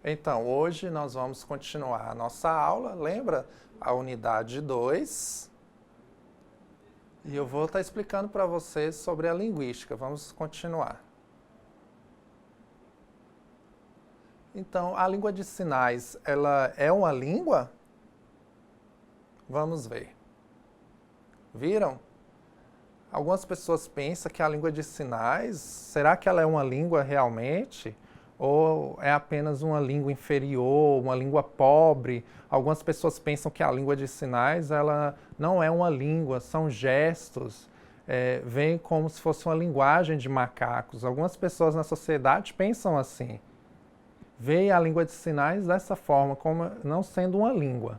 Então, hoje nós vamos continuar a nossa aula, lembra? A unidade 2. E eu vou estar explicando para vocês sobre a linguística. Vamos continuar. Então, a língua de sinais, ela é uma língua? Vamos ver. Viram? Algumas pessoas pensam que a língua de sinais, será que ela é uma língua realmente? Ou é apenas uma língua inferior, uma língua pobre? Algumas pessoas pensam que a língua de sinais ela não é uma língua, são gestos, vem como se fosse uma linguagem de macacos. Algumas pessoas na sociedade pensam assim, veem a língua de sinais dessa forma, como não sendo uma língua.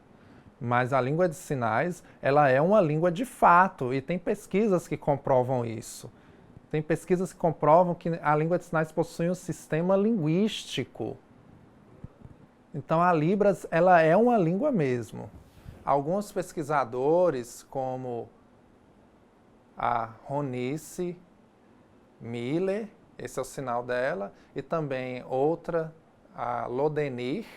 Mas a língua de sinais, ela é uma língua de fato, e tem pesquisas que comprovam isso. Tem pesquisas que comprovam que a língua de sinais possui um sistema linguístico. Então a Libras, ela é uma língua mesmo. Alguns pesquisadores, como a Ronice Miller, esse é o sinal dela, e também outra, a Lodenir,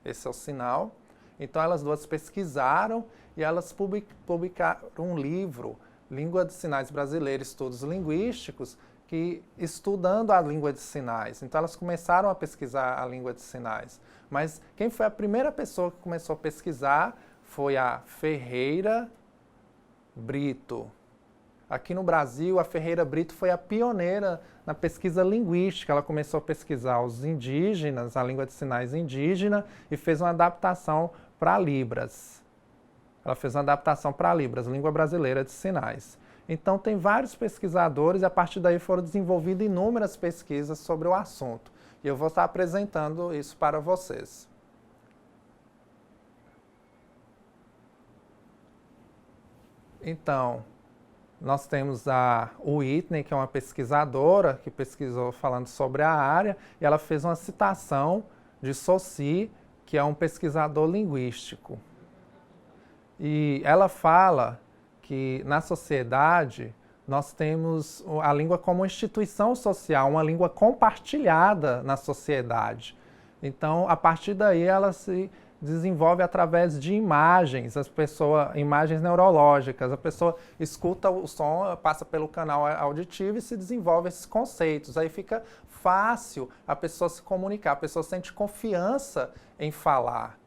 esse é o sinal. Então elas duas pesquisaram e elas publicaram um livro, Língua de Sinais Brasileira, Estudos Linguísticos, que estudando a língua de sinais. Então elas começaram a pesquisar a língua de sinais. Mas quem foi a primeira pessoa que começou a pesquisar foi a Ferreira Brito. Aqui no Brasil, a Ferreira Brito foi a pioneira na pesquisa linguística. Ela começou a pesquisar os indígenas, a língua de sinais indígena, e fez uma adaptação para Libras. Ela fez uma adaptação para Libras, língua brasileira de sinais. Então, tem vários pesquisadores e a partir daí foram desenvolvidas inúmeras pesquisas sobre o assunto. E eu vou estar apresentando isso para vocês. Então, nós temos a Whitney, que é uma pesquisadora, que pesquisou falando sobre a área, e ela fez uma citação de Saussure, que é um pesquisador linguístico. E ela fala que na sociedade nós temos a língua como uma instituição social, uma língua compartilhada na sociedade. Então, a partir daí ela se desenvolve através de imagens, imagens neurológicas. A pessoa escuta o som, passa pelo canal auditivo e se desenvolve esses conceitos. Aí fica fácil a pessoa se comunicar, a pessoa sente confiança em falar,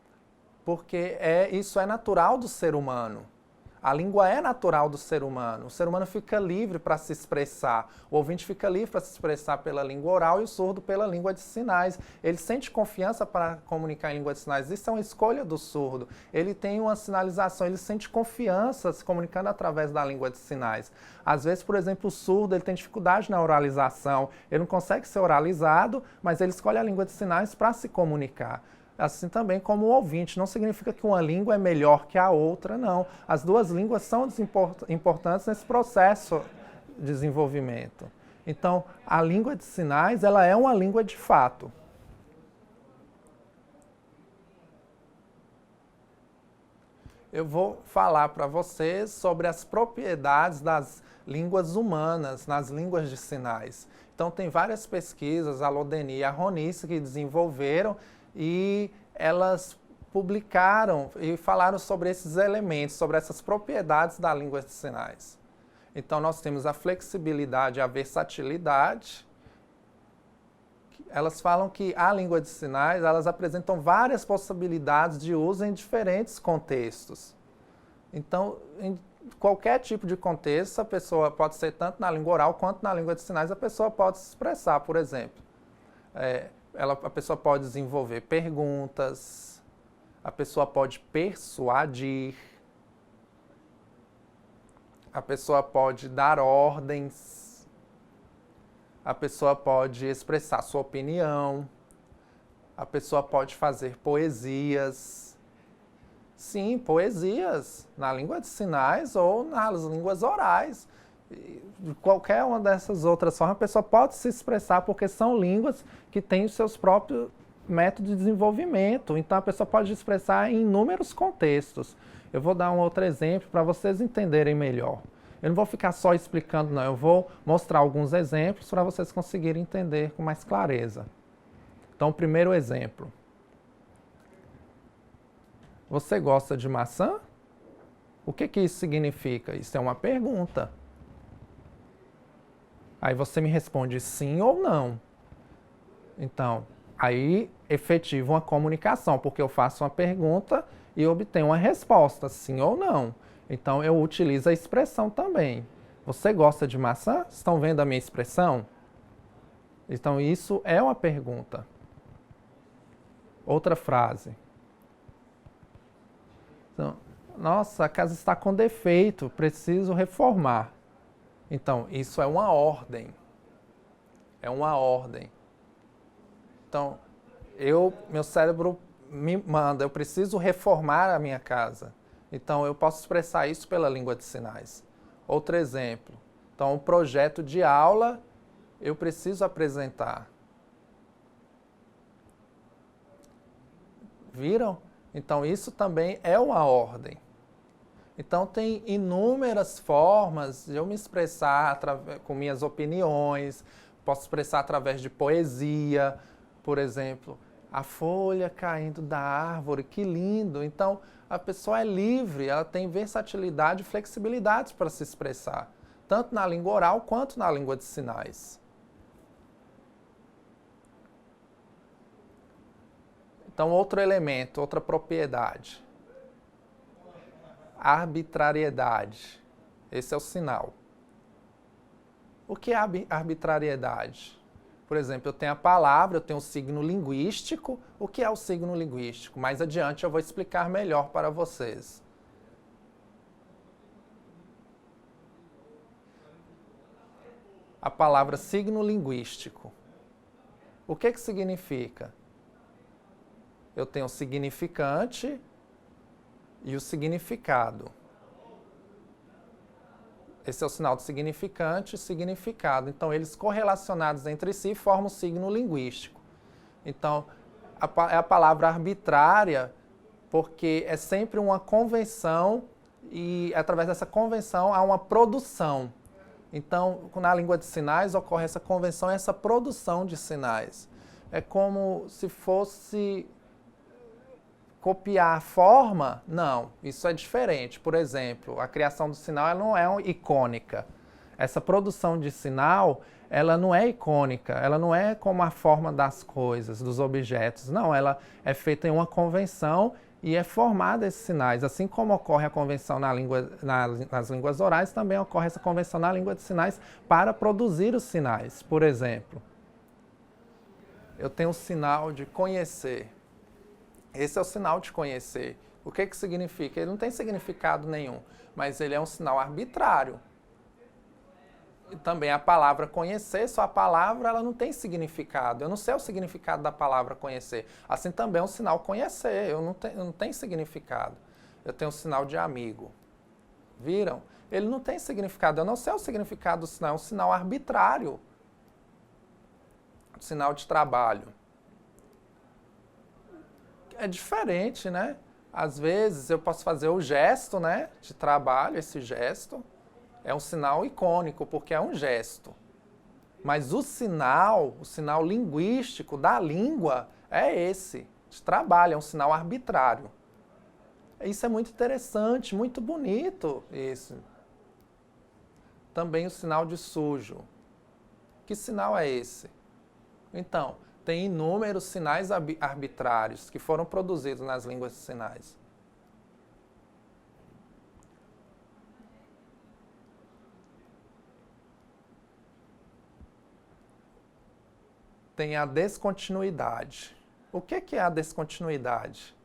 porque isso é natural do ser humano. A língua é natural do ser humano. O ser humano fica livre para se expressar. O ouvinte fica livre para se expressar pela língua oral e o surdo pela língua de sinais. Ele sente confiança para comunicar em língua de sinais. Isso é uma escolha do surdo. Ele tem uma sinalização, ele sente confiança se comunicando através da língua de sinais. Às vezes, por exemplo, o surdo ele tem dificuldade na oralização. Ele não consegue ser oralizado, mas ele escolhe a língua de sinais para se comunicar. Assim também como o ouvinte. Não significa que uma língua é melhor que a outra, não. As duas línguas são importantes nesse processo de desenvolvimento. Então, a língua de sinais, ela é uma língua de fato. Eu vou falar para vocês sobre as propriedades das línguas humanas nas línguas de sinais. Então, tem várias pesquisas, a Lodeni e a Ronice, que desenvolveram e elas publicaram e falaram sobre esses elementos, sobre essas propriedades da língua de sinais. Então, nós temos a flexibilidade e a versatilidade. Elas falam que a língua de sinais, elas apresentam várias possibilidades de uso em diferentes contextos. Então, em qualquer tipo de contexto, a pessoa pode ser tanto na língua oral quanto na língua de sinais, a pessoa pode se expressar, por exemplo. A pessoa pode desenvolver perguntas, a pessoa pode persuadir, a pessoa pode dar ordens, a pessoa pode expressar sua opinião, a pessoa pode fazer poesias. Sim, poesias na língua de sinais ou nas línguas orais. De qualquer uma dessas outras formas, a pessoa pode se expressar porque são línguas que têm os seus próprios métodos de desenvolvimento. Então, a pessoa pode expressar em inúmeros contextos. Eu vou dar um outro exemplo para vocês entenderem melhor. Eu não vou ficar só explicando, não. Eu vou mostrar alguns exemplos para vocês conseguirem entender com mais clareza. Então, o primeiro exemplo. Você gosta de maçã? O que isso significa? Isso é uma pergunta. Aí você me responde sim ou não. Então, aí efetiva uma comunicação, porque eu faço uma pergunta e obtenho uma resposta, sim ou não. Então, eu utilizo a expressão também. Você gosta de maçã? Estão vendo a minha expressão? Então, isso é uma pergunta. Outra frase. Então, nossa, a casa está com defeito, preciso reformar. Então, isso é uma ordem. É uma ordem. Então, meu cérebro me manda, eu preciso reformar a minha casa. Então, eu posso expressar isso pela língua de sinais. Outro exemplo. Então, um projeto de aula, eu preciso apresentar. Viram? Então, isso também é uma ordem. Então, tem inúmeras formas de eu me expressar com minhas opiniões, posso expressar através de poesia, por exemplo, a folha caindo da árvore, que lindo. Então, a pessoa é livre, ela tem versatilidade e flexibilidade para se expressar, tanto na língua oral quanto na língua de sinais. Então, outro elemento, outra propriedade. Arbitrariedade. Esse é o sinal. O que é arbitrariedade? Por exemplo, eu tenho a palavra, eu tenho o signo linguístico. O que é o signo linguístico? Mais adiante eu vou explicar melhor para vocês. A palavra signo linguístico. O que significa? Eu tenho o significante e o significado. Esse é o sinal de significante e significado. Então, eles correlacionados entre si formam o signo linguístico. Então, é a palavra arbitrária, porque é sempre uma convenção e, através dessa convenção, há uma produção. Então, na língua de sinais, ocorre essa convenção e essa produção de sinais. É como se fosse copiar a forma? Não, isso é diferente. Por exemplo, a criação do sinal ela não é icônica. Essa produção de sinal, ela não é icônica, ela não é como a forma das coisas, dos objetos. Não, ela é feita em uma convenção e é formada esses sinais. Assim como ocorre a convenção nas línguas orais, também ocorre essa convenção na língua de sinais para produzir os sinais. Por exemplo, eu tenho o sinal de conhecer. Esse é o sinal de conhecer. O que significa? Ele não tem significado nenhum, mas ele é um sinal arbitrário. E também a palavra conhecer, só a palavra ela não tem significado. Eu não sei o significado da palavra conhecer. Assim também é um sinal conhecer, eu não tenho significado. Eu tenho um sinal de amigo. Viram? Ele não tem significado. Eu não sei o significado do sinal, é um sinal arbitrário. Sinal de trabalho. É diferente, né? Às vezes eu posso fazer o gesto, né, de trabalho, esse gesto é um sinal icônico, porque é um gesto. Mas o sinal linguístico da língua é esse, de trabalho, é um sinal arbitrário. Isso é muito interessante, muito bonito isso. Também o sinal de sujo. Que sinal é esse? Então, tem inúmeros sinais arbitrários que foram produzidos nas línguas de sinais. Tem a descontinuidade. O que é a descontinuidade?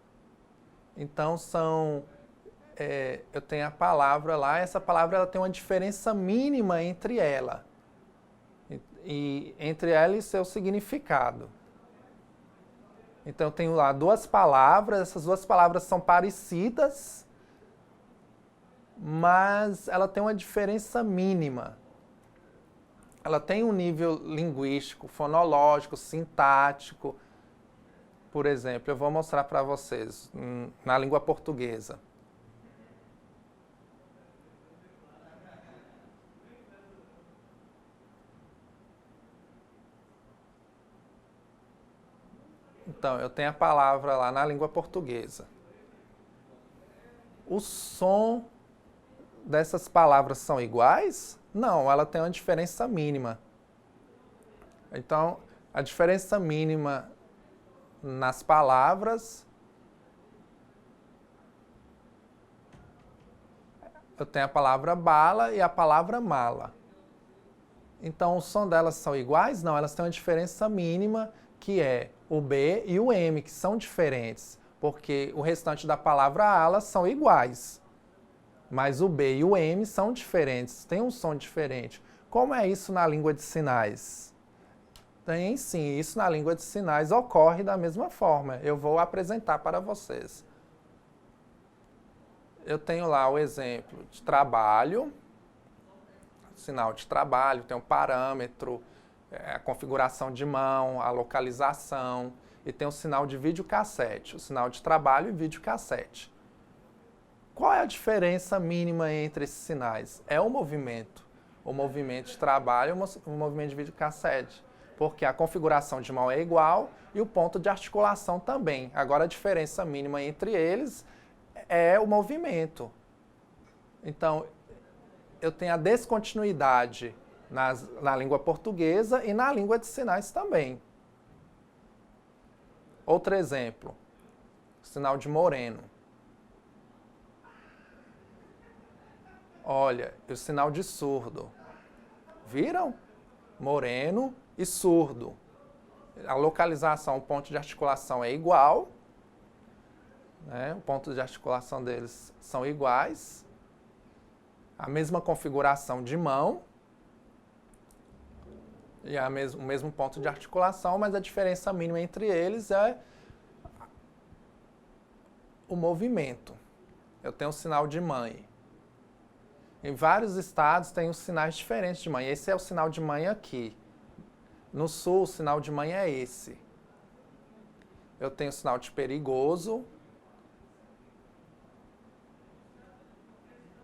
Então, eu tenho a palavra lá, essa palavra ela tem uma diferença mínima entre ela. E entre ela e seu significado. Então eu tenho lá duas palavras, essas duas palavras são parecidas, mas ela tem uma diferença mínima. Ela tem um nível linguístico, fonológico, sintático. Por exemplo, eu vou mostrar para vocês na língua portuguesa. Então, eu tenho a palavra lá na língua portuguesa. o som dessas palavras são iguais? Não, ela tem uma diferença mínima. Então, a diferença mínima nas palavras, eu tenho a palavra bala e a palavra mala. Então, o som delas são iguais? Não, elas têm uma diferença mínima, que é o B e o M, que são diferentes, porque o restante da palavra ala são iguais. Mas o B e o M são diferentes, têm um som diferente. Como é isso na língua de sinais? Tem sim, isso na língua de sinais ocorre da mesma forma. Eu vou apresentar para vocês. Eu tenho lá o exemplo de trabalho, sinal de trabalho, tem um parâmetro, a configuração de mão, a localização, e tem o sinal de videocassete, o sinal de trabalho e videocassete. Qual é a diferença mínima entre esses sinais? É o movimento de trabalho e o movimento de videocassete, porque a configuração de mão é igual e o ponto de articulação também. Agora a diferença mínima entre eles é o movimento. Então, eu tenho a descontinuidade na língua portuguesa e na língua de sinais também. Outro exemplo, sinal de moreno. Olha, o sinal de surdo. Viram? Moreno e surdo. A localização, o ponto de articulação é igual, né? O ponto de articulação deles são iguais. A mesma configuração de mão e o mesmo ponto de articulação, mas a diferença mínima entre eles é o movimento. Eu tenho o sinal de mãe. Em vários estados tem os sinais diferentes de mãe. Esse é o sinal de mãe aqui. No sul, o sinal de mãe é esse. Eu tenho o sinal de perigoso.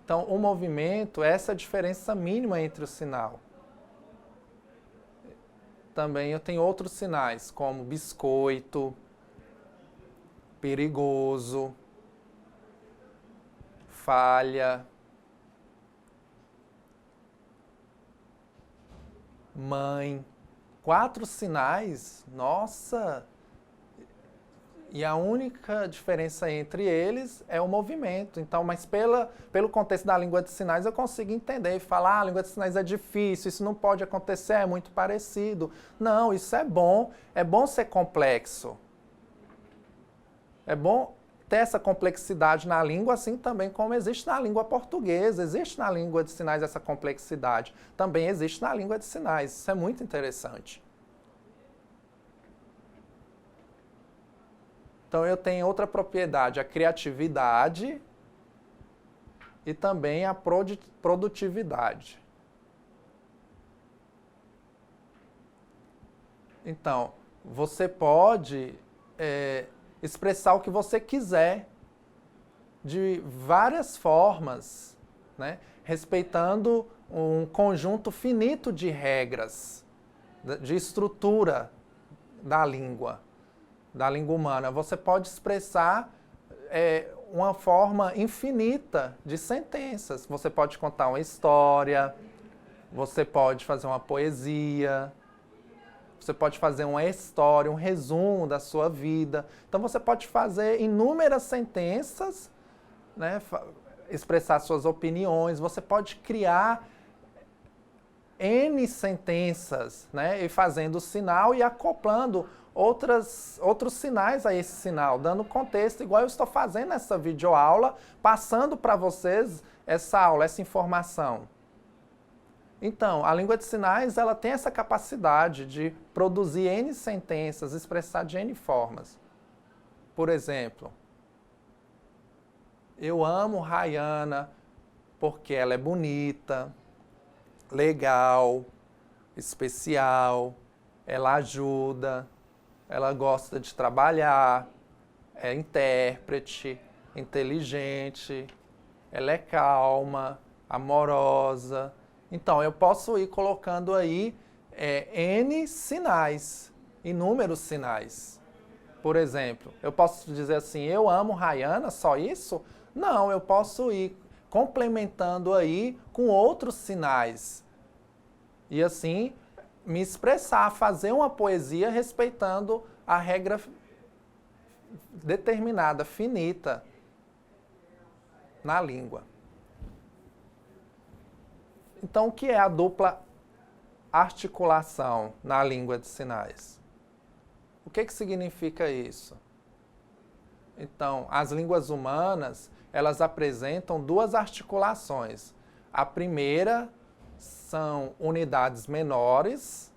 Então, o movimento, essa é a diferença mínima entre o sinal. Também eu tenho outros sinais, como biscoito, perigoso, falha, mãe. 4 sinais, nossa! E a única diferença entre eles é o movimento. Então, mas pelo contexto da língua de sinais, eu consigo entender e falar, a língua de sinais é difícil, isso não pode acontecer, é muito parecido. Não, isso é bom ser complexo. É bom ter essa complexidade na língua, assim também como existe na língua portuguesa, existe na língua de sinais essa complexidade. Também existe na língua de sinais, isso é muito interessante. Então, eu tenho outra propriedade, a criatividade e também a produtividade. Então, você pode expressar o que você quiser de várias formas, né? Respeitando um conjunto finito de regras, de estrutura da língua humana. Você pode expressar uma forma infinita de sentenças. Você pode contar uma história, você pode fazer uma poesia, você pode fazer uma história, um resumo da sua vida. Então, você pode fazer inúmeras sentenças, né, expressar suas opiniões, você pode criar N sentenças, né, e fazendo o sinal e acoplando outros sinais a esse sinal, dando contexto, igual eu estou fazendo nessa videoaula, passando para vocês essa aula, essa informação. Então, a língua de sinais, ela tem essa capacidade de produzir N sentenças, expressar de N formas. Por exemplo, eu amo Rayana porque ela é bonita, legal, especial, ela ajuda, ela gosta de trabalhar, é intérprete, inteligente, ela é calma, amorosa. Então, eu posso ir colocando aí N sinais, inúmeros sinais. Por exemplo, eu posso dizer assim, eu amo Rayana, só isso? Não, eu posso ir complementando aí com outros sinais. E assim me expressar, fazer uma poesia respeitando a regra determinada, finita na língua. Então, o que é a dupla articulação na língua de sinais? O que significa isso? Então, as línguas humanas, elas apresentam duas articulações. A primeira são unidades menores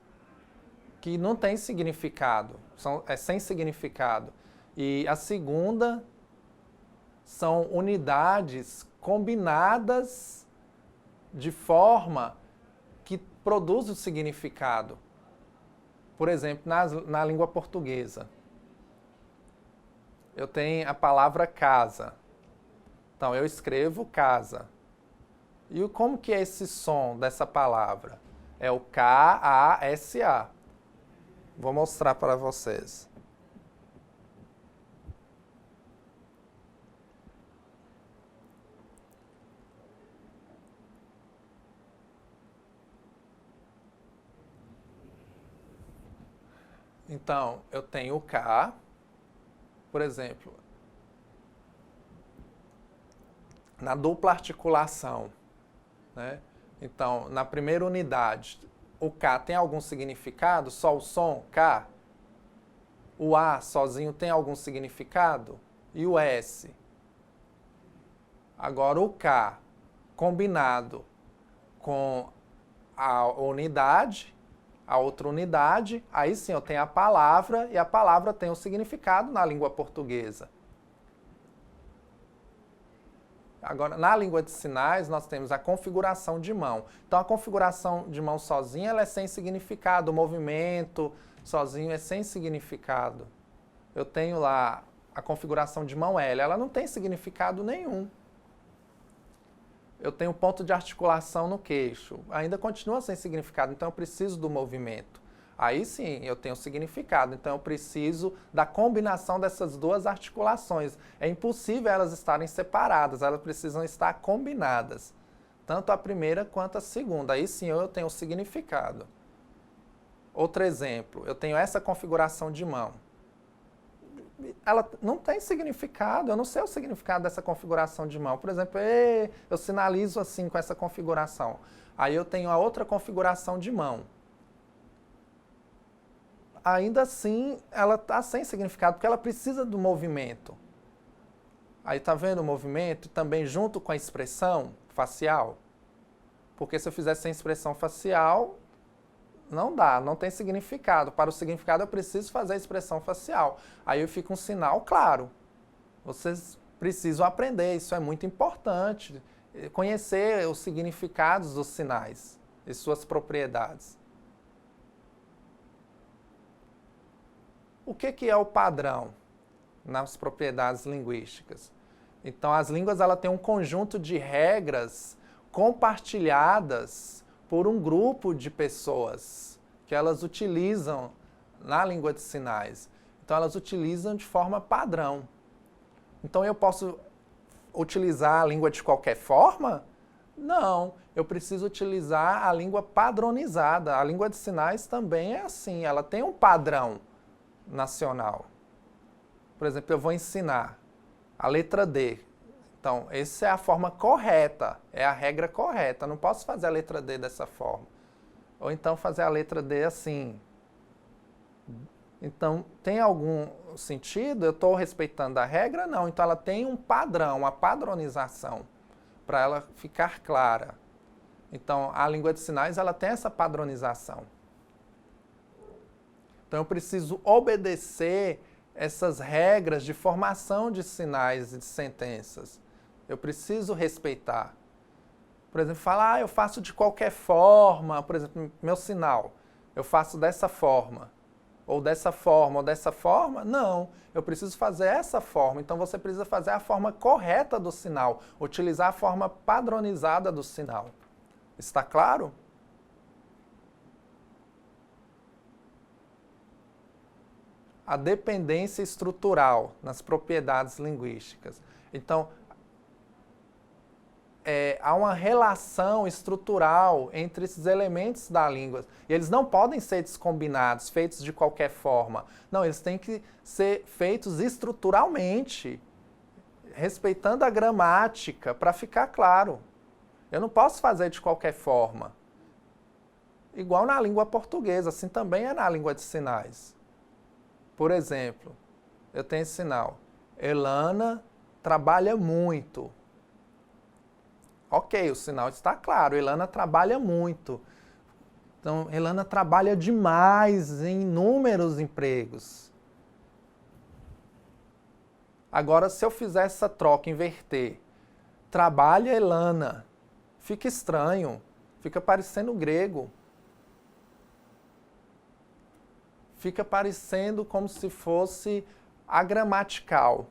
que não têm significado, é sem significado. E a segunda são unidades combinadas de forma que produz o significado. Por exemplo, na língua portuguesa, eu tenho a palavra casa. Então, eu escrevo casa. E como que é esse som dessa palavra? É o K-A-S-A. Vou mostrar para vocês. Então, eu tenho o K, por exemplo, na dupla articulação, né? Então, na primeira unidade, o K tem algum significado? Só o som K? O A sozinho tem algum significado? E o S? Agora, o K combinado com a unidade, a outra unidade, aí sim eu tenho a palavra, e a palavra tem um significado na língua portuguesa. Agora, na língua de sinais, nós temos a configuração de mão. Então, a configuração de mão sozinha, ela é sem significado. O movimento sozinho é sem significado. Eu tenho lá a configuração de mão L, ela não tem significado nenhum. Eu tenho ponto de articulação no queixo, ainda continua sem significado, então eu preciso do movimento. Aí sim, eu tenho significado, então eu preciso da combinação dessas duas articulações. É impossível elas estarem separadas, elas precisam estar combinadas. Tanto a primeira quanto a segunda. Aí sim eu tenho significado. Outro exemplo, eu tenho essa configuração de mão. Ela não tem significado, eu não sei o significado dessa configuração de mão. Por exemplo, eu sinalizo assim com essa configuração. Aí eu tenho a outra configuração de mão. Ainda assim, ela está sem significado, porque ela precisa do movimento. Aí está vendo o movimento também junto com a expressão facial? Porque se eu fizer sem expressão facial, não dá, não tem significado. Para o significado eu preciso fazer a expressão facial. Aí eu fico um sinal claro. Vocês precisam aprender, isso é muito importante. Conhecer os significados dos sinais e suas propriedades. O que é o padrão nas propriedades linguísticas? Então, as línguas ela têm um conjunto de regras compartilhadas por um grupo de pessoas que elas utilizam na língua de sinais. Então, elas utilizam de forma padrão. Então, eu posso utilizar a língua de qualquer forma? Não, eu preciso utilizar a língua padronizada. A língua de sinais também é assim, ela tem um padrão nacional. Por exemplo, eu vou ensinar a letra D. Então, essa é a forma correta, é a regra correta. Eu não posso fazer a letra D dessa forma. Ou então fazer a letra D assim. Então, tem algum sentido? Eu estou respeitando a regra? Não. Então, ela tem um padrão, uma padronização, para ela ficar clara. Então, a língua de sinais, ela tem essa padronização. Então, eu preciso obedecer essas regras de formação de sinais e de sentenças. Eu preciso respeitar. Por exemplo, falar, eu faço de qualquer forma. Por exemplo, meu sinal, eu faço dessa forma. Ou dessa forma, ou dessa forma. Não, eu preciso fazer essa forma. Então, você precisa fazer a forma correta do sinal. Utilizar a forma padronizada do sinal. Está claro? A dependência estrutural nas propriedades linguísticas. Então, há uma relação estrutural entre esses elementos da língua. E eles não podem ser descombinados, feitos de qualquer forma. Não, eles têm que ser feitos estruturalmente, respeitando a gramática, para ficar claro. Eu não posso fazer de qualquer forma. Igual na língua portuguesa, assim também é na língua de sinais. Por exemplo, eu tenho esse sinal. Elana trabalha muito. Ok, o sinal está claro. Elana trabalha muito. Então, Elana trabalha demais em inúmeros empregos. Agora, se eu fizer essa troca, inverter, trabalha Elana, fica estranho, fica parecendo grego. Fica parecendo como se fosse agramatical.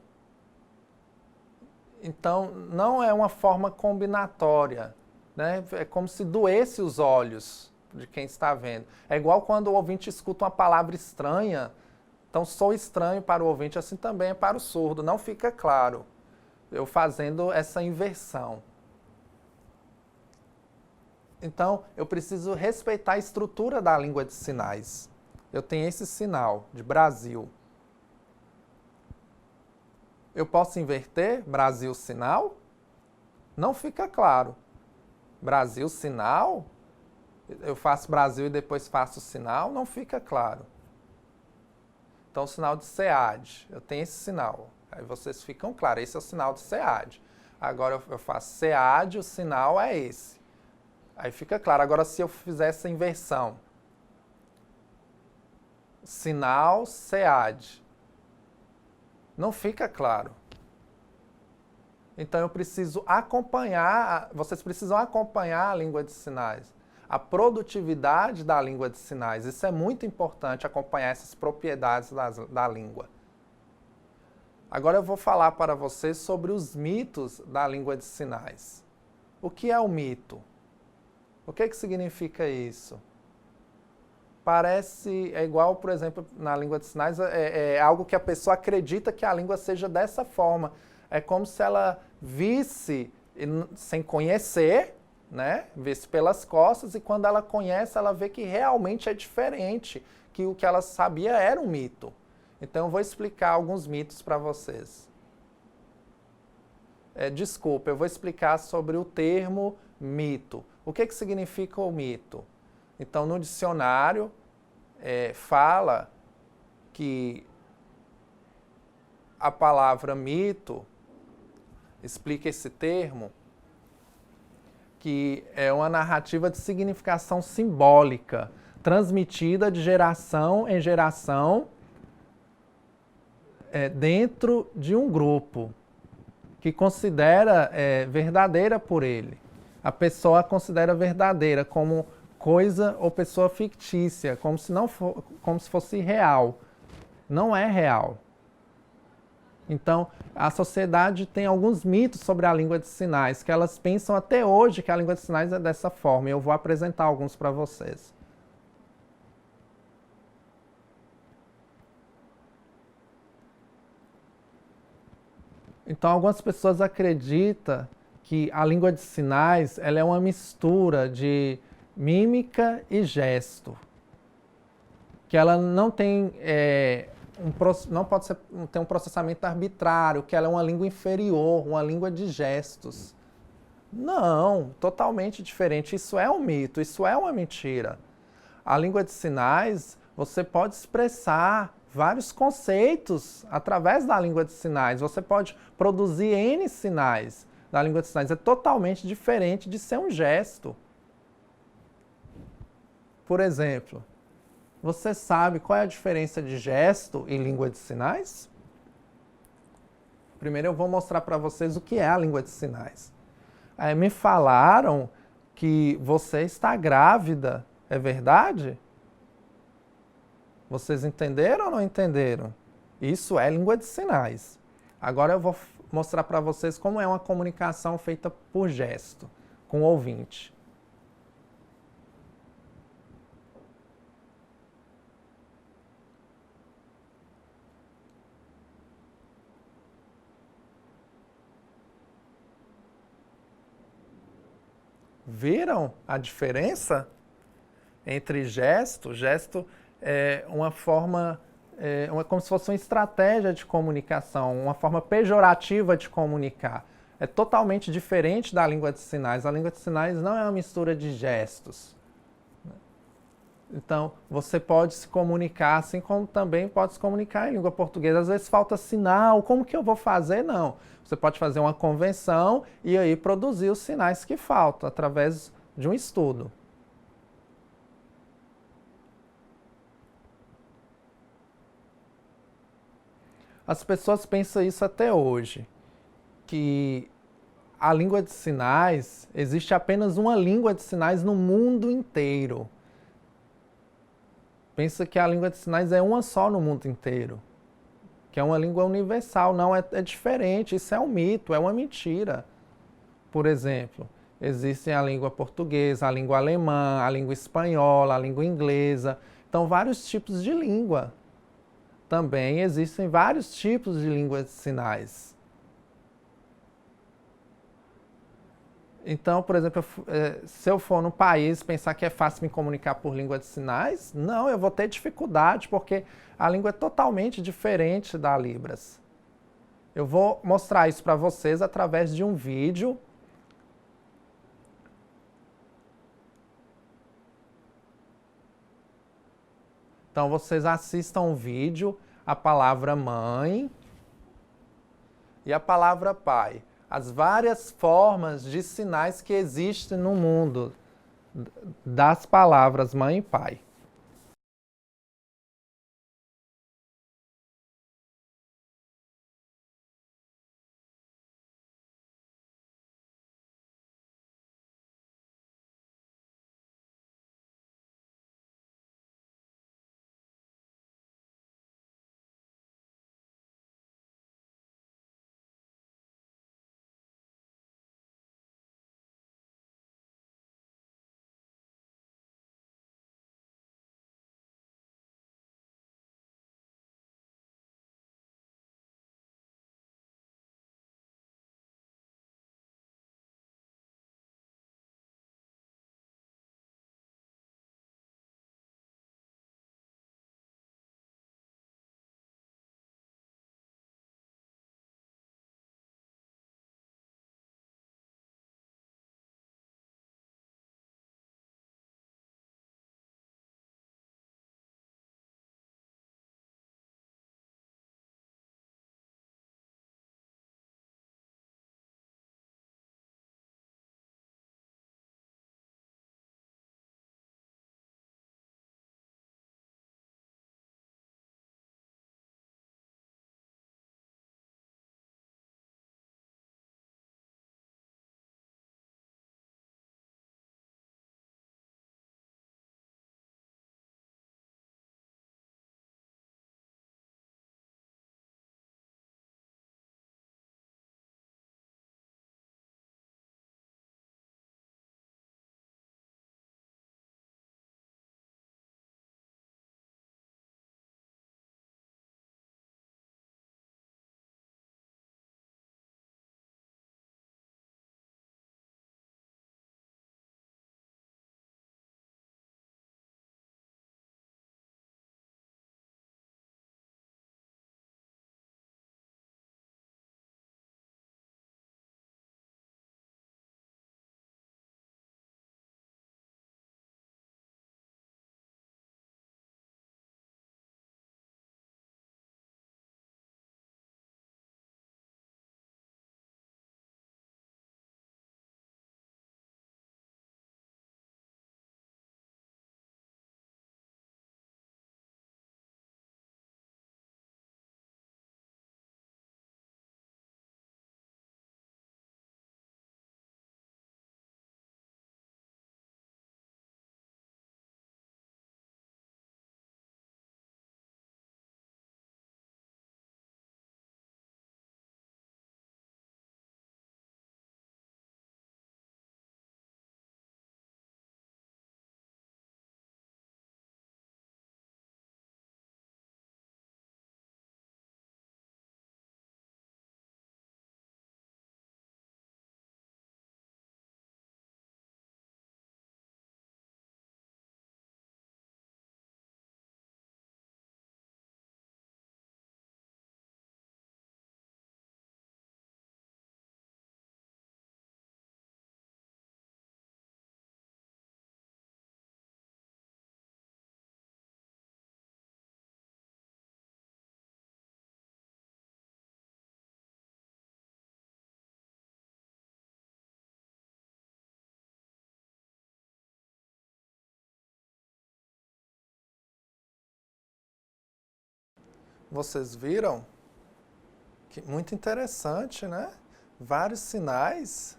Então, não é uma forma combinatória, né? É como se doesse os olhos de quem está vendo. É igual quando o ouvinte escuta uma palavra estranha. Então, sou estranho para o ouvinte, assim também é para o surdo. Não fica claro eu fazendo essa inversão. Então, eu preciso respeitar a estrutura da língua de sinais. Eu tenho esse sinal de Brasil. Eu posso inverter Brasil sinal? Não fica claro. Brasil sinal? Eu faço Brasil e depois faço sinal? Não fica claro. Então, o sinal de SEAD. Eu tenho esse sinal. Aí vocês ficam claros. Esse é o sinal de SEAD. Agora eu faço SEAD, o sinal é esse. Aí fica claro. Agora, se eu fizer essa inversão. Sinal SEAD. Não fica claro. Então eu preciso acompanhar, vocês precisam acompanhar a língua de sinais, a produtividade da língua de sinais. Isso é muito importante, acompanhar essas propriedades da língua. Agora eu vou falar para vocês sobre os mitos da língua de sinais. O que é o mito? O que significa isso? Parece, é igual, por exemplo, na língua de sinais, é algo que a pessoa acredita que a língua seja dessa forma. É como se ela visse, sem conhecer, né? Visse pelas costas, e quando ela conhece, ela vê que realmente é diferente, que o que ela sabia era um mito. Então, eu vou explicar alguns mitos para vocês. Desculpa, eu vou explicar sobre o termo mito. O que significa o mito? Então, no dicionário, fala que a palavra mito explica esse termo, que é uma narrativa de significação simbólica, transmitida de geração em geração dentro de um grupo, que considera verdadeira por ele. A pessoa a considera verdadeira como coisa ou pessoa fictícia, como se fosse real. Não é real. Então, a sociedade tem alguns mitos sobre a língua de sinais, que elas pensam até hoje que a língua de sinais é dessa forma, e eu vou apresentar alguns para vocês. Então, algumas pessoas acreditam que a língua de sinais ela é uma mistura de mímica e gesto. Que ela não tem, não pode ter um processamento arbitrário, que ela é uma língua inferior, uma língua de gestos. Não, totalmente diferente. Isso é um mito, isso é uma mentira. A língua de sinais, você pode expressar vários conceitos através da língua de sinais. Você pode produzir N sinais da língua de sinais. É totalmente diferente de ser um gesto. Por exemplo, você sabe qual é a diferença de gesto e língua de sinais? Primeiro eu vou mostrar para vocês o que é a língua de sinais. Me falaram que você está grávida. É verdade? Vocês entenderam ou não entenderam? Isso é língua de sinais. Agora eu vou mostrar para vocês como é uma comunicação feita por gesto, com o ouvinte. Viram a diferença entre gesto? Gesto é uma forma, como se fosse uma estratégia de comunicação, uma forma pejorativa de comunicar. É totalmente diferente da língua de sinais. A língua de sinais não é uma mistura de gestos. Então, você pode se comunicar, assim como também pode se comunicar em língua portuguesa. Às vezes falta sinal, como que eu vou fazer? Não. Você pode fazer uma convenção e aí produzir os sinais que faltam através de um estudo. As pessoas pensam isso até hoje, que a língua de sinais, existe apenas uma língua de sinais no mundo inteiro. Pensa que a língua de sinais é uma só no mundo inteiro, que é uma língua universal. Não, é diferente, isso é um mito, é uma mentira. Por exemplo, existem a língua portuguesa, a língua alemã, a língua espanhola, a língua inglesa. Então, vários tipos de língua. Também existem vários tipos de línguas de sinais. Então, por exemplo, se eu for no país pensar que é fácil me comunicar por língua de sinais, não, eu vou ter dificuldade, porque a língua é totalmente diferente da Libras. Eu vou mostrar isso para vocês através de um vídeo. Então, vocês assistam o vídeo, a palavra mãe e a palavra pai. As várias formas de sinais que existem no mundo das palavras mãe e pai. Vocês viram? Muito interessante, né? Vários sinais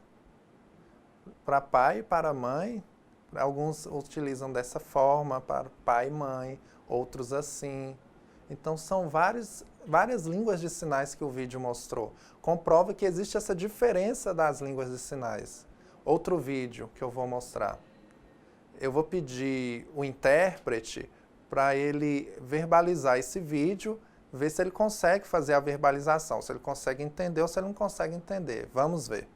para pai e para mãe. Alguns utilizam dessa forma, para pai e mãe, outros assim. Então, são várias línguas de sinais que o vídeo mostrou. Comprova que existe essa diferença das línguas de sinais. Outro vídeo que eu vou mostrar. Eu vou pedir o intérprete para ele verbalizar esse vídeo, ver se ele consegue fazer a verbalização, se ele consegue entender ou se ele não consegue entender. Vamos ver.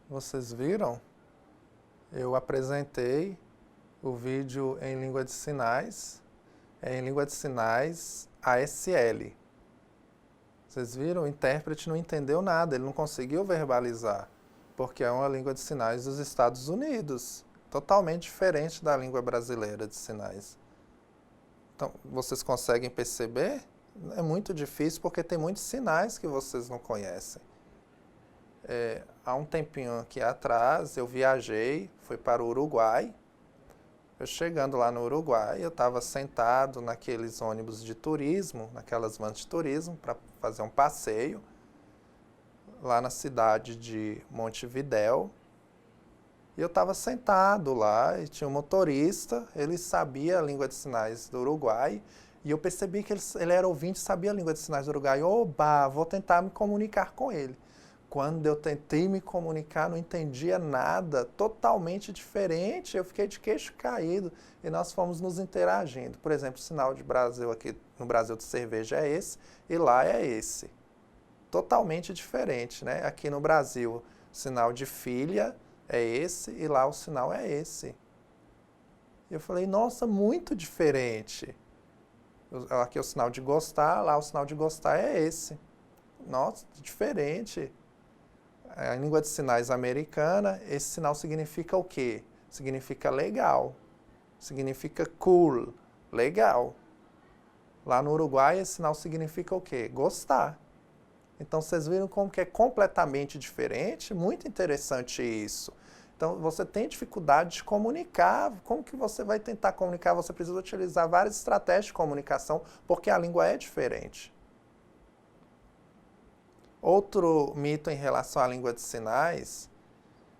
Vocês viram? Eu apresentei o vídeo em língua de sinais, em língua de sinais ASL. Vocês viram? O intérprete não entendeu nada, ele não conseguiu verbalizar, porque é uma língua de sinais dos Estados Unidos, totalmente diferente da língua brasileira de sinais. Então, vocês conseguem perceber? É muito difícil porque tem muitos sinais que vocês não conhecem. Há um tempinho aqui atrás, eu viajei, fui para o Uruguai. Eu chegando lá no Uruguai, eu estava sentado naqueles ônibus de turismo, naquelas vans de turismo, para fazer um passeio, lá na cidade de Montevidéu. E eu estava sentado lá, e tinha um motorista, ele sabia a língua de sinais do Uruguai, e eu percebi que ele era ouvinte e sabia a língua de sinais do Uruguai. Oba, vou tentar me comunicar com ele. Quando eu tentei me comunicar, não entendia nada, totalmente diferente, eu fiquei de queixo caído e nós fomos nos interagindo. Por exemplo, o sinal de Brasil aqui no Brasil de cerveja é esse e lá é esse. Totalmente diferente, né? Aqui no Brasil, o sinal de filha é esse e lá o sinal é esse. Eu falei, nossa, muito diferente. Aqui é o sinal de gostar, lá o sinal de gostar é esse. Nossa, diferente. A língua de sinais americana, esse sinal significa o quê? Significa legal. Significa cool, legal. Lá no Uruguai, esse sinal significa o quê? Gostar. Então, vocês viram como que é completamente diferente? Muito interessante isso. Então, você tem dificuldade de comunicar. Como que você vai tentar comunicar? Você precisa utilizar várias estratégias de comunicação, porque a língua é diferente. Outro mito em relação à língua de sinais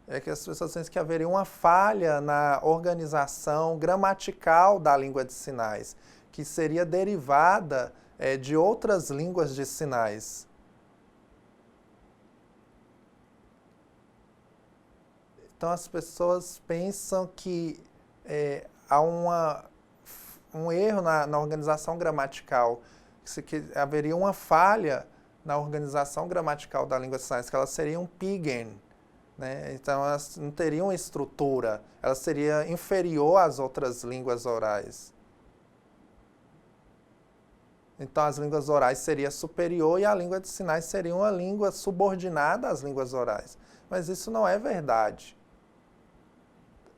é que as pessoas pensam que haveria uma falha na organização gramatical da língua de sinais, que seria derivada de outras línguas de sinais. Então as pessoas pensam que há um erro na organização gramatical, que haveria uma falha na organização gramatical da língua de sinais, que ela seria um pidgin. né? Então, elas não teriam estrutura, ela seria inferior às outras línguas orais. Então, as línguas orais seria superior e a língua de sinais seria uma língua subordinada às línguas orais. Mas isso não é verdade.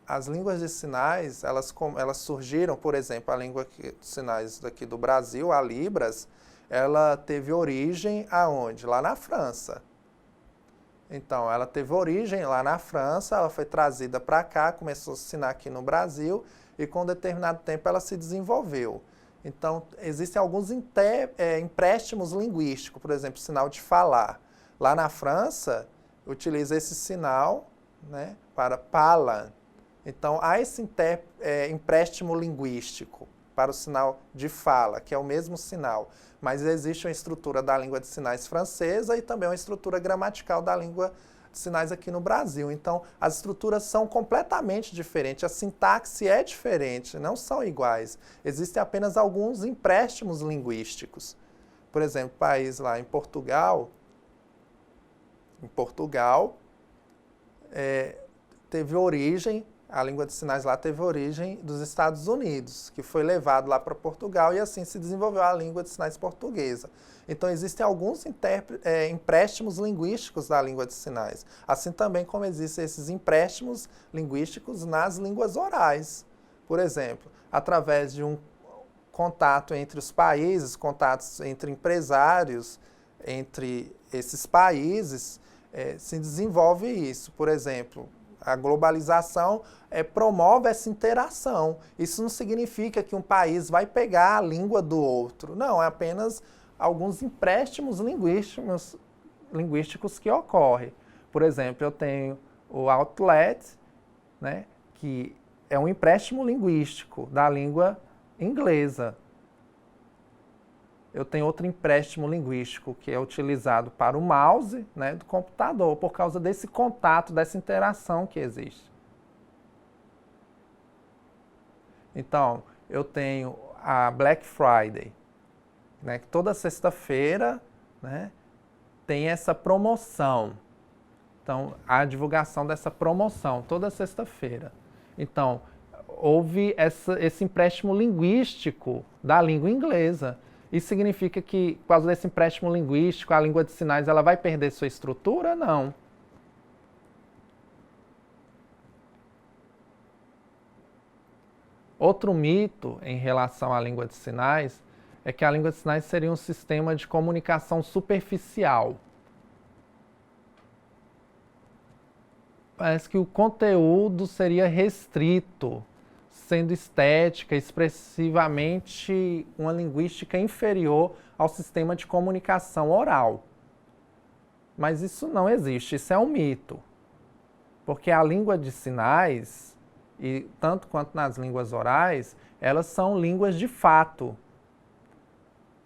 As línguas de sinais, elas surgiram, por exemplo, a língua de sinais daqui do Brasil, a Libras, ela teve origem aonde? Lá na França. Então, ela teve origem lá na França, ela foi trazida para cá, começou a assinar aqui no Brasil e com um determinado tempo ela se desenvolveu. Então, existem alguns empréstimos linguísticos, por exemplo, sinal de falar. Lá na França, utiliza esse sinal, né, para parler. Então, há esse empréstimo linguístico para o sinal de fala, que é o mesmo sinal. Mas existe uma estrutura da língua de sinais francesa e também uma estrutura gramatical da língua de sinais aqui no Brasil. Então, as estruturas são completamente diferentes, a sintaxe é diferente, não são iguais. Existem apenas alguns empréstimos linguísticos. Por exemplo, país lá em Portugal, teve origem, a língua de sinais lá teve origem dos Estados Unidos, que foi levado lá para Portugal e assim se desenvolveu a língua de sinais portuguesa. Então, existem alguns empréstimos linguísticos da língua de sinais, assim também como existem esses empréstimos linguísticos nas línguas orais. Por exemplo, através de um contato entre os países, contatos entre empresários, entre esses países, se desenvolve isso. Por exemplo, a globalização promove essa interação. Isso não significa que um país vai pegar a língua do outro. Não, é apenas alguns empréstimos linguísticos que ocorrem. Por exemplo, eu tenho o outlet, né, que é um empréstimo linguístico da língua inglesa. Eu tenho outro empréstimo linguístico que é utilizado para o mouse, né, do computador, por causa desse contato, dessa interação que existe. Então, eu tenho a Black Friday, né, que toda sexta-feira, né, tem essa promoção. Então, a divulgação dessa promoção, toda sexta-feira. Então, houve esse empréstimo linguístico da língua inglesa. Isso significa que, por causa desse empréstimo linguístico, a língua de sinais ela vai perder sua estrutura? Não. Outro mito em relação à língua de sinais é que a língua de sinais seria um sistema de comunicação superficial. Parece que o conteúdo seria restrito, sendo estética, expressivamente uma linguística inferior ao sistema de comunicação oral. Mas isso não existe, isso é um mito. Porque a língua de sinais, e tanto quanto nas línguas orais, elas são línguas de fato.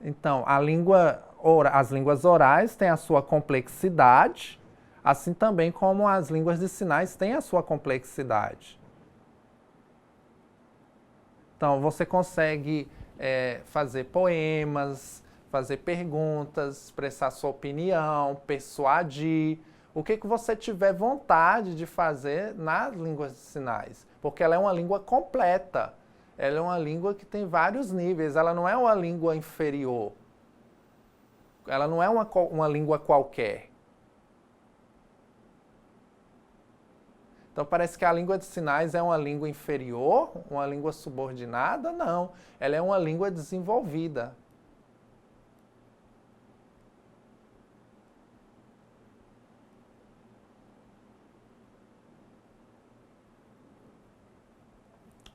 Então, as línguas orais têm a sua complexidade, assim também como as línguas de sinais têm a sua complexidade. Então, você consegue fazer poemas, fazer perguntas, expressar sua opinião, persuadir, o que você tiver vontade de fazer nas línguas de sinais, porque ela é uma língua completa, ela é uma língua que tem vários níveis, ela não é uma língua inferior, ela não é uma língua qualquer. Então, parece que a língua de sinais é uma língua inferior, uma língua subordinada? Não, ela é uma língua desenvolvida.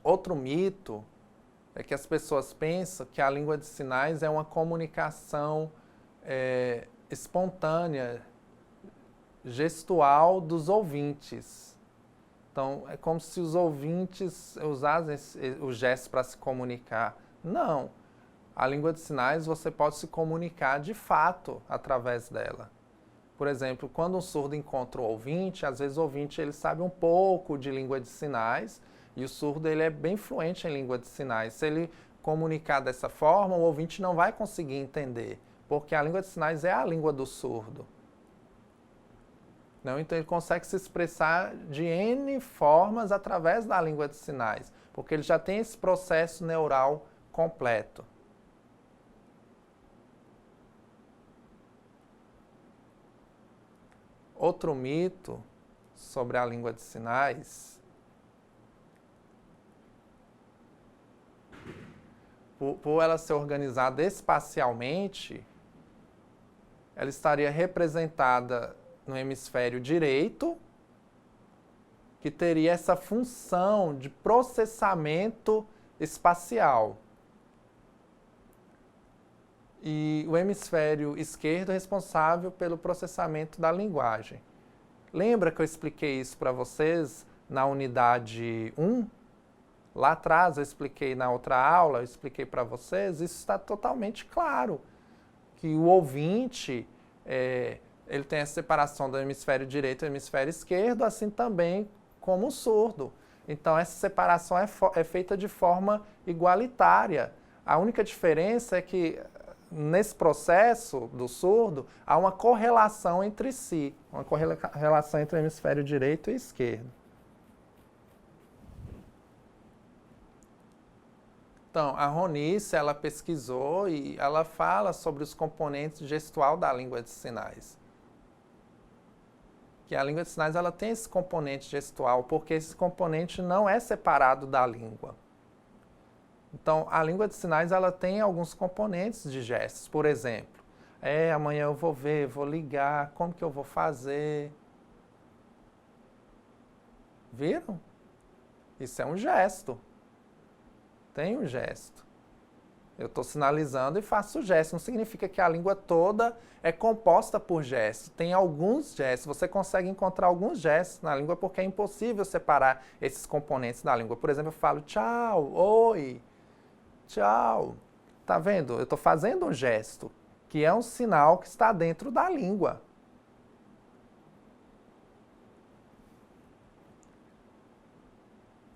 Outro mito é que as pessoas pensam que a língua de sinais é uma comunicação espontânea, gestual dos ouvintes. Então, é como se os ouvintes usassem o gesto para se comunicar. Não. A língua de sinais você pode se comunicar de fato através dela. Por exemplo, quando um surdo encontra o ouvinte, às vezes o ouvinte ele sabe um pouco de língua de sinais e o surdo ele é bem fluente em língua de sinais. Se ele comunicar dessa forma, o ouvinte não vai conseguir entender, porque a língua de sinais é a língua do surdo. Não? Então, ele consegue se expressar de N formas através da língua de sinais, porque ele já tem esse processo neural completo. Outro mito sobre a língua de sinais, por ela ser organizada espacialmente, ela estaria representada no hemisfério direito, que teria essa função de processamento espacial. E o hemisfério esquerdo é responsável pelo processamento da linguagem. Lembra que eu expliquei isso para vocês na unidade 1? Lá atrás eu expliquei na outra aula, eu expliquei para vocês, isso está totalmente claro, que o ouvinte, ele tem a separação do hemisfério direito e do hemisfério esquerdo, assim também como o surdo. Então, essa separação é feita de forma igualitária. A única diferença é que, nesse processo do surdo, há uma correlação entre si, uma correlação entre o hemisfério direito e esquerdo. Então, a Ronice, ela pesquisou e ela fala sobre os componentes gestual da língua de sinais. Que a língua de sinais ela tem esse componente gestual, porque esse componente não é separado da língua. Então, a língua de sinais ela tem alguns componentes de gestos. Por exemplo, amanhã eu vou ver, vou ligar, como que eu vou fazer? Viram? Isso é um gesto. Tem um gesto. Eu estou sinalizando e faço o gesto. Não significa que a língua toda é composta por gestos. Tem alguns gestos. Você consegue encontrar alguns gestos na língua porque é impossível separar esses componentes da língua. Por exemplo, eu falo tchau, oi, tchau. Tá vendo? Eu estou fazendo um gesto, que é um sinal que está dentro da língua.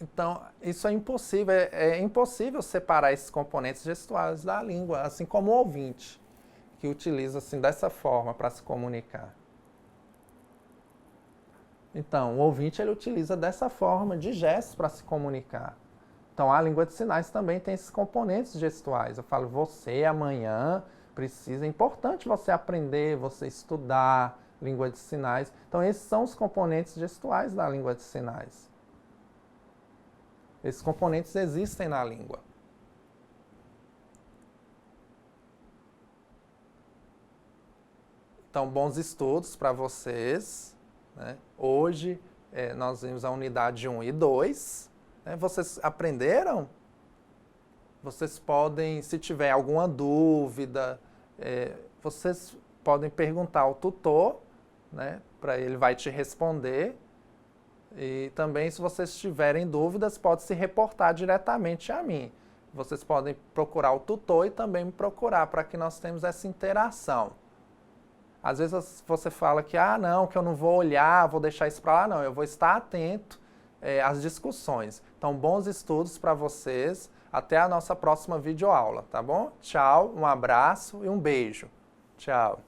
Então, isso é impossível. É impossível separar esses componentes gestuais da língua, assim como o ouvinte, que utiliza assim, dessa forma para se comunicar. Então, o ouvinte ele utiliza dessa forma, de gestos, para se comunicar. Então, a língua de sinais também tem esses componentes gestuais. Eu falo, você amanhã precisa, é importante você aprender, você estudar língua de sinais. Então, esses são os componentes gestuais da língua de sinais. Esses componentes existem na língua. Então, bons estudos para vocês, né? Hoje, nós vimos a unidade 1 e 2. Né? Vocês aprenderam? Vocês podem, se tiver alguma dúvida, vocês podem perguntar ao tutor, né? Para ele vai te responder. E também, se vocês tiverem dúvidas, pode se reportar diretamente a mim. Vocês podem procurar o tutor e também me procurar, para que nós tenhamos essa interação. Às vezes você fala que, não, que eu não vou olhar, vou deixar isso para lá. Não, eu vou estar atento às discussões. Então, bons estudos para vocês. Até a nossa próxima videoaula, tá bom? Tchau, um abraço e um beijo. Tchau.